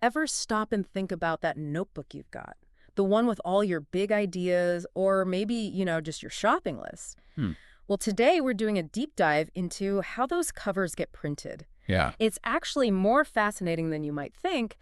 ever stop and think about that notebook you've got? The one with all your big ideas or maybe, just your shopping list? Hmm. Well, today we're doing a deep dive into how those covers get printed. Yeah. It's actually more fascinating than you might think.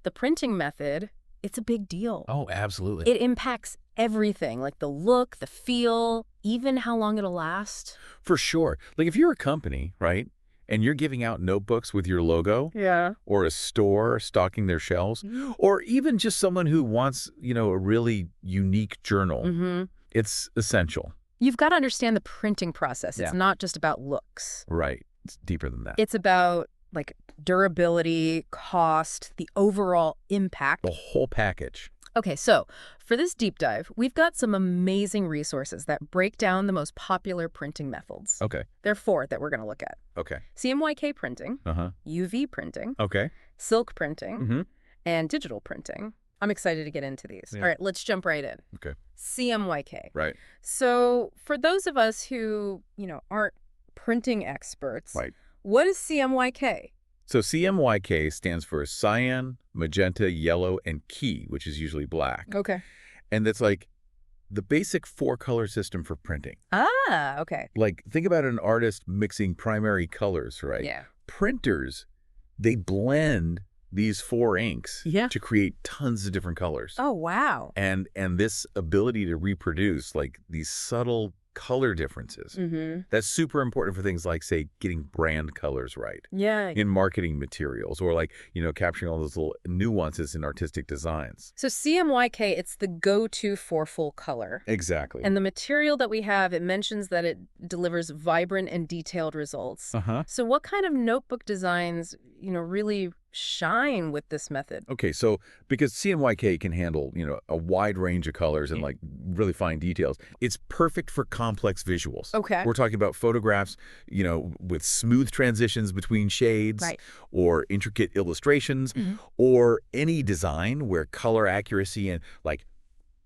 The printing method, it's a big deal. Oh, absolutely. It impacts everything, like the look, the feel, even how long it'll last. For sure. Like if you're a company, right, and you're giving out notebooks with your logo, Yeah. or a store stocking their shelves, or even just someone who wants, a really unique journal, Mm-hmm. it's essential. You've got to understand the printing process. Yeah. It's not just about looks. Right. It's deeper than that. It's about like durability, cost, the overall impact. The whole package. Okay, so for this deep dive, we've got some amazing resources that break down the most popular printing methods. Okay. There are 4 that we're going to look at. Okay. CMYK printing, Uh-huh. UV printing, Okay. silk printing, Mm-hmm. and digital printing. I'm excited to get into these. Yeah. All right, let's jump right in. Okay. CMYK. Right. So for those of us who, aren't printing experts, Right. what is CMYK? So CMYK stands for cyan, magenta, yellow, and key, which is usually black. Okay. And that's like the basic 4-color system for printing. Ah, okay. Like, think about an artist mixing primary colors, right? Yeah. Printers, they blend these 4 inks Yeah. to create tons of different colors. Oh, wow. And this ability to reproduce, like, these subtle color differences, Mm-hmm. that's super important for things like, say, getting brand colors right Yeah. in marketing materials, or like, capturing all those little nuances in artistic designs. So CMYK, it's the go-to for full color. Exactly. And the material that we have, it mentions that it delivers vibrant and detailed results. Uh-huh. So what kind of notebook designs, really shine with this method? Okay, so because CMYK can handle, a wide range of colors and like really fine details, it's perfect for complex visuals. Okay. We're talking about photographs, with smooth transitions between shades, Right. or intricate illustrations, Mhm. or any design where color accuracy and like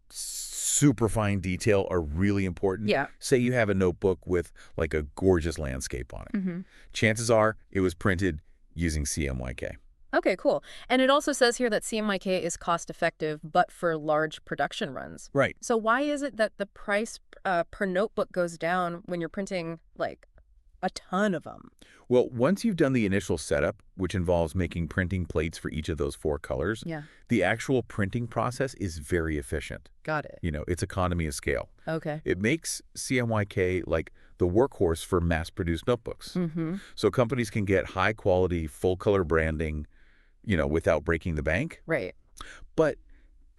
super fine detail are really important. Yeah. Say you have a notebook with like a gorgeous landscape on it. Mm-hmm. Chances are it was printed using CMYK. Okay, cool. And it also says here that CMYK is cost-effective, but for large production runs. Right. So why is it that the price per notebook goes down when you're printing, like, a ton of them? Well, once you've done the initial setup, which involves making printing plates for each of those 4 colors, Yeah. the actual printing process is very efficient. Got it. It's economy of scale. Okay. It makes CMYK like the workhorse for mass-produced notebooks. Mm-hmm. So companies can get high-quality, full-color branding, without breaking the bank. Right. But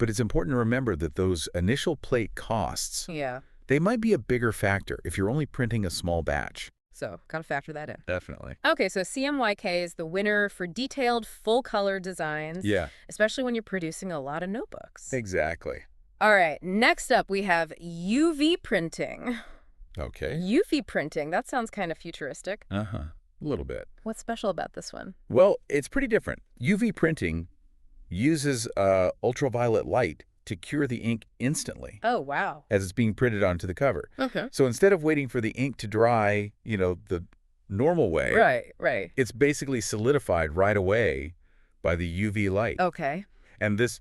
it's important to remember that those initial plate costs, Yeah. they might be a bigger factor if you're only printing a small batch. So, gotta factor that in. Definitely. Okay, so CMYK is the winner for detailed, full-color designs. Yeah, Especially when you're producing a lot of notebooks. exactly. All right, next up we have UV printing. Okay. UV printing, that sounds kind of futuristic. Uh-huh. A little bit. What's special about this one? Well, it's pretty different. UV printing uses ultraviolet light to cure the ink instantly Oh, wow. as it's being printed onto the cover. Okay. So instead of waiting for the ink to dry, the normal way, Right. it's basically solidified right away by the UV light. Okay. And this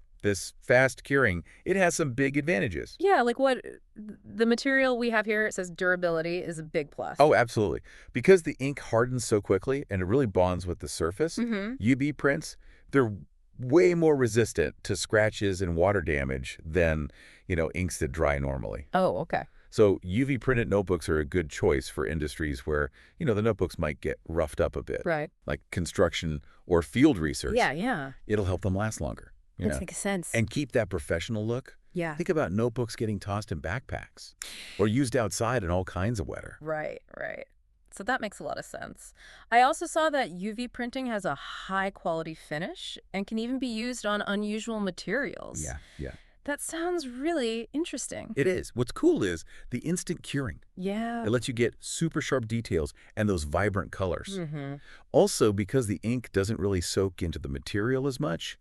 fast curing, it has some big advantages. Yeah, like what the material we have here, it says durability is a big plus. Oh, absolutely. Because the ink hardens so quickly and it really bonds with the surface, Mm-hmm. UV prints, they're way more resistant to scratches and water damage than, inks that dry normally. Oh, okay. So UV printed notebooks are a good choice for industries where, the notebooks might get roughed up a bit, Right. like construction or field research. Yeah. It'll help them last longer, That makes sense. and keep that professional look. Yeah. Think about notebooks getting tossed in backpacks or used outside in all kinds of weather. Right. So that makes a lot of sense. I also saw that UV printing has a high quality finish and can even be used on unusual materials. Yeah. That sounds really interesting. It is. What's cool is the instant curing. Yeah. It lets you get super sharp details and those vibrant colors. Mm-hmm. Also, because the ink doesn't really soak into the material as much,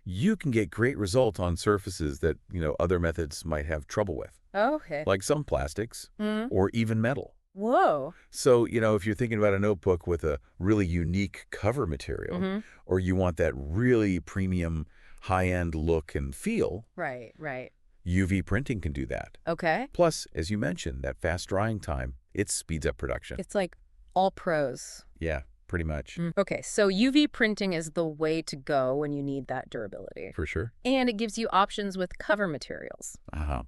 you can get great results on surfaces that, other methods might have trouble with, Okay. like some plastics Mm. or even metal. Whoa. So, if you're thinking about a notebook with a really unique cover material, Mm-hmm. or you want that really premium high-end look and feel, Right, right. UV printing can do that. Okay. Plus, as you mentioned, that fast drying time, it speeds up production. It's like all pros. Yeah, pretty much. Okay, so UV printing is the way to go when you need that durability. For sure. And it gives you options with cover materials. Uh-huh.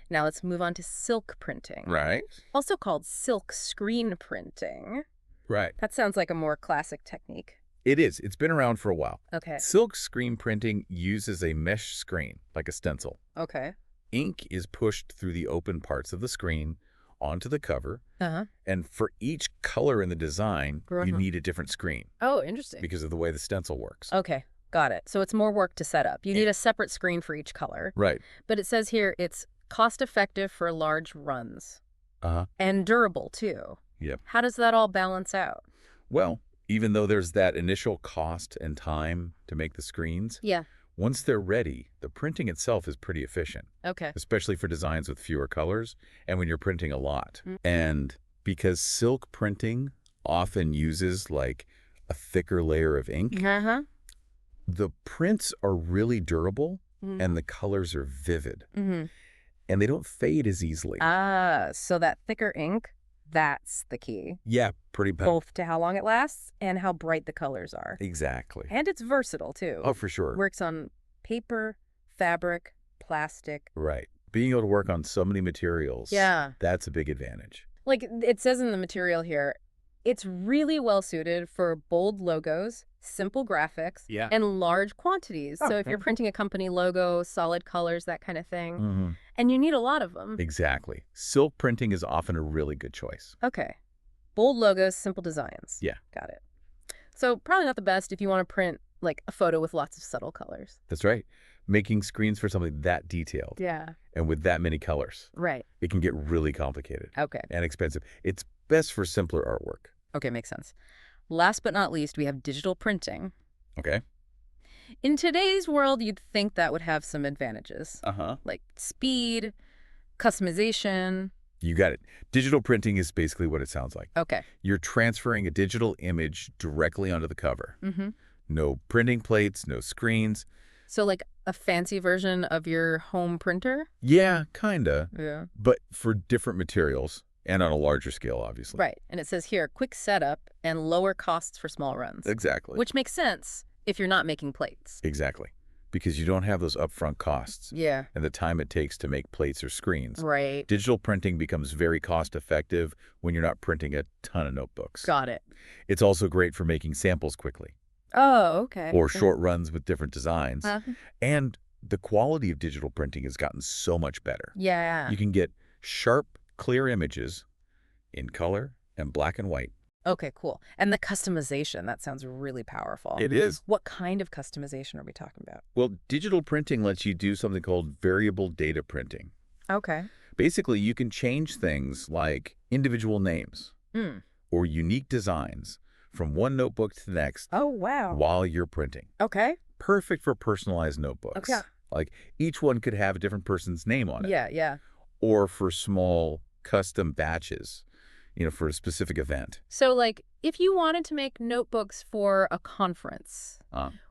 Now let's move on to silk printing, Right. also called silk screen printing. Right. That sounds like a more classic technique. It is. It's been around for a while. Okay. Silk screen printing uses a mesh screen, like a stencil. Okay. Ink is pushed through the open parts of the screen onto the cover, Uh-huh. and for each color in the design, you Uh-huh. need a different screen Oh, interesting. because of the way the stencil works. Okay, got it. So it's more work to set up. You need a separate screen for each color. Right. But it says here it's cost-effective for large runs Uh-huh. and durable, too. Yep. How does that all balance out? Well, even though there's that initial cost and time to make the screens, Yeah. once they're ready, the printing itself is pretty efficient, Okay. especially for designs with fewer colors and when you're printing a lot. Mm. And because silk printing often uses like a thicker layer of ink, Uh-huh. the prints are really durable Mm. and the colors are vivid Mm-hmm. and they don't fade as easily. So that thicker ink, that's the key. Yeah, pretty much. Both to how long it lasts and how bright the colors are. Exactly. And it's versatile, too. Oh, for sure. Works on paper, fabric, plastic. Right. Being able to work on so many materials, Yeah. that's a big advantage. Like it says in the material here, it's really well suited for bold logos, simple graphics, Yeah. and large quantities. Oh, So if you're printing a company logo, solid colors, that kind of thing, Mm-hmm. and you need a lot of them. Exactly. Silk printing is often a really good choice. Okay. Bold logos, simple designs. Yeah. Got it. So probably not the best if you want to print like a photo with lots of subtle colors. That's right. Making screens for something that detailed Yeah. and with that many colors, Right. it can get really complicated Okay. and expensive. It's best for simpler artwork. Okay, makes sense. Last but not least, we have digital printing. Okay? In today's world, you'd think that would have some advantages, Uh-huh. like speed, customization. You got it. Digital printing is basically what it sounds like. Okay. You're transferring a digital image directly onto the cover. Mm-hmm. No printing plates, no screens. So like a fancy version of your home printer? Yeah, kinda. Yeah. But for different materials and on a larger scale, obviously. Right. And it says here, quick setup and lower costs for small runs. Exactly. Which makes sense if you're not making plates. Exactly. Because you don't have those upfront costs Yeah. and the time it takes to make plates or screens. Right. Digital printing becomes very cost-effective when you're not printing a ton of notebooks. Got it. It's also great for making samples quickly Oh, okay. or short runs with different designs. Uh-huh. And the quality of digital printing has gotten so much better. Yeah. You can get sharp, clear images in color and black and white. Okay, cool. And the customization, that sounds really powerful. It is. What kind of customization are we talking about? Well, digital printing lets you do something called variable data printing. Okay. Basically, you can change things like individual names Mm. or unique designs from one notebook to the next Oh, wow. while you're printing. Okay. Perfect for personalized notebooks. Okay. Like each one could have a different person's name on it. Yeah, yeah. Or for small custom batches, for a specific event. So, like, if you wanted to make notebooks for a conference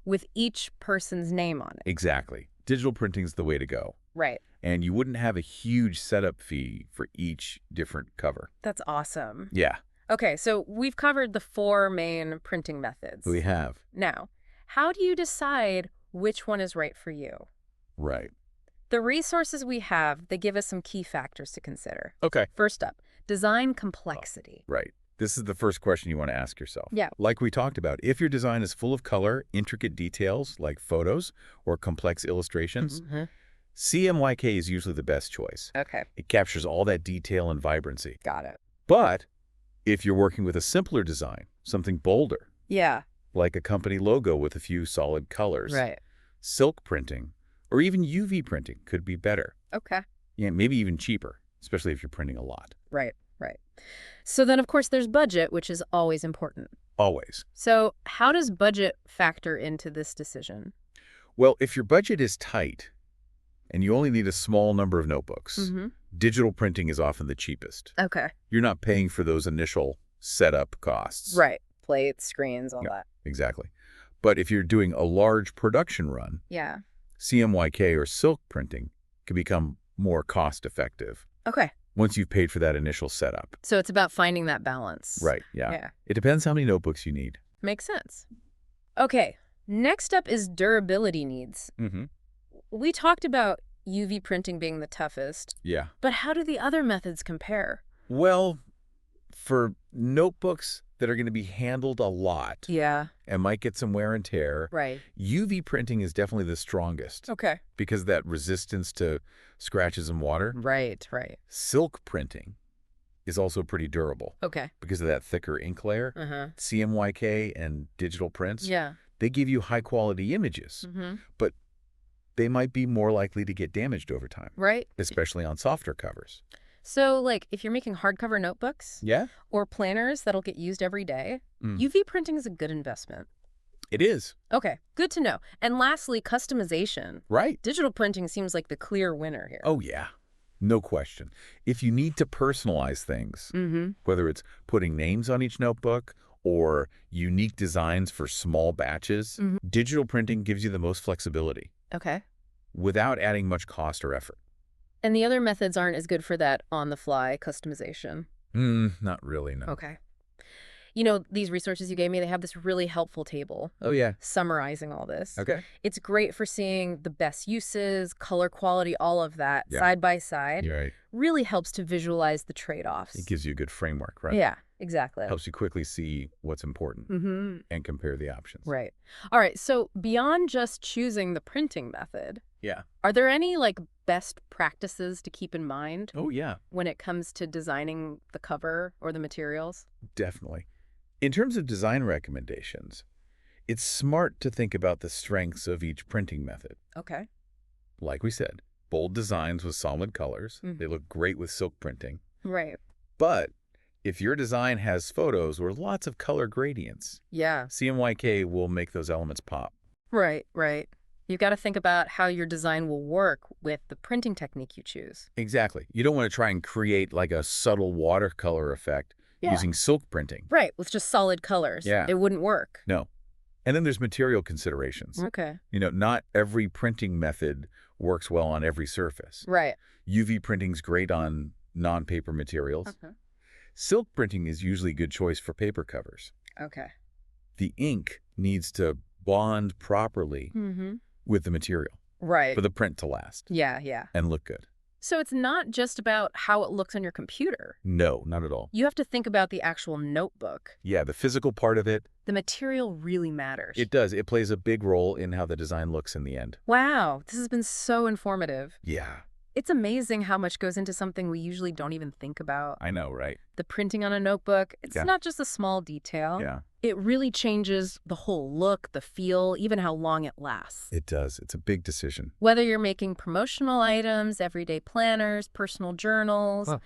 with each person's name on it. Exactly. Digital printing's the way to go. Right. And you wouldn't have a huge setup fee for each different cover. That's awesome. Yeah, Okay, so we've covered the 4 main printing methods. we have. Now, how do you decide which one is right for you? Right. The resources we have, they give us some key factors to consider. Okay. First up, design complexity. Right. This is the first question you want to ask yourself. Yeah. Like we talked about, if your design is full of color, intricate details like photos or complex illustrations, Mm-hmm. CMYK is usually the best choice. Okay, It captures all that detail and vibrancy. got it. But if you're working with a simpler design, something bolder, Yeah, like a company logo with a few solid colors, right. silk printing, or even UV printing could be better. Okay, Yeah, maybe even cheaper, especially if you're printing a lot. right, right. So then, of course, there's budget, which is always important. Always. So how does budget factor into this decision? Well, if your budget is tight, and you only need a small number of notebooks. Mm-hmm. Digital printing is often the cheapest. Okay. You're not paying for those initial setup costs. Right. Plates, screens, all Yeah, that. exactly. But if you're doing a large production run, Yeah. CMYK or silk printing can become more cost-effective Okay. once you've paid for that initial setup. So it's about finding that balance. Right, yeah. Yeah. It depends how many notebooks you need. Makes sense. Okay. Next up is durability needs. Mm-hmm. We talked about UV printing being the toughest, Yeah. but how do the other methods compare? Well, for notebooks that are going to be handled a lot Yeah. and might get some wear and tear, Right. UV printing is definitely the strongest Okay. because of that resistance to scratches and water. Right. Right. Silk printing is also pretty durable Okay. because of that thicker ink layer. Uh-huh. CMYK and digital prints, Yeah. they give you high-quality images, Mm-hmm. but they might be more likely to get damaged over time, Right. especially on softer covers. So, like, if you're making hardcover notebooks Yeah? or planners that'll get used every day, Mm. UV printing is a good investment. It is. Okay, good to know. And lastly, customization. Right. Digital printing seems like the clear winner here. Oh, yeah. No question. If you need to personalize things, Mm-hmm. whether it's putting names on each notebook or unique designs for small batches, Mhm. digital printing gives you the most flexibility Okay. without adding much cost or effort. And the other methods aren't as good for that on-the-fly customization. Not really, no. Okay. You know, these resources you gave me, they have this really helpful table Oh, yeah. summarizing all this. Okay. It's great for seeing the best uses, color quality, all of that Yeah. side by side. You're right. Really helps to visualize the trade-offs. It gives you a good framework, right? Yeah, exactly. Helps you quickly see what's important Mm-hmm. and compare the options. Right. All right. So beyond just choosing the printing method, Yeah. are there any like best practices to keep in mind Oh, yeah. when it comes to designing the cover or the materials? Definitely. In terms of design recommendations, it's smart to think about the strengths of each printing method. Okay. Like we said, bold designs with solid colors. Mhm. They look great with silk printing. Right. But if your design has photos or lots of color gradients, Yeah. CMYK will make those elements pop. Right. Right. You've got to think about how your design will work with the printing technique you choose. Exactly. You don't want to try and create like a subtle watercolor effect Yeah. using silk printing. Right. With just solid colors. Yeah. It wouldn't work. No. And then there's material considerations. Okay. Not every printing method works well on every surface. Right. UV printing's great on non-paper materials. Okay. Silk printing is usually a good choice for paper covers. Okay. The ink needs to bond properly Mm-hmm. with the material Right. for the print to last Yeah. Yeah. and look good. So it's not just about how it looks on your computer. No, not at all. You have to think about the actual notebook. Yeah, the physical part of it, The material really matters. it does. It plays a big role in how the design looks in the end. Wow, this has been so informative. Yeah, It's amazing how much goes into something we usually don't even think about. I know, right? The printing on a notebook, it's Yeah. not just a small detail. Yeah, It really changes the whole look, the feel, even how long it lasts. it does. It's a big decision. Whether you're making promotional items, everyday planners, personal journals, Huh.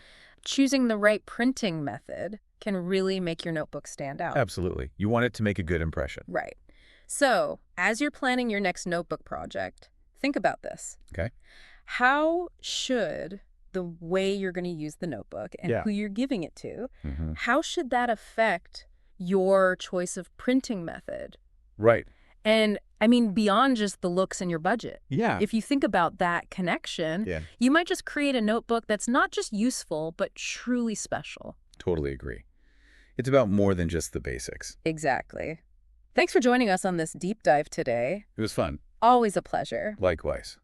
choosing the right printing method can really make your notebook stand out. Absolutely. You want it to make a good impression. Right. So, as you're planning your next notebook project, think about this. Okay. How should the way you're going to use the notebook and Yeah. who you're giving it to, Mm-hmm. how should that affect your choice of printing method? Right. And I mean, beyond just the looks and your budget. Yeah. If you think about that connection, Yeah, you might just create a notebook that's not just useful, but truly special. totally agree. It's about more than just the basics. Exactly. Thanks for joining us on this deep dive today. It was fun. Always a pleasure. Likewise.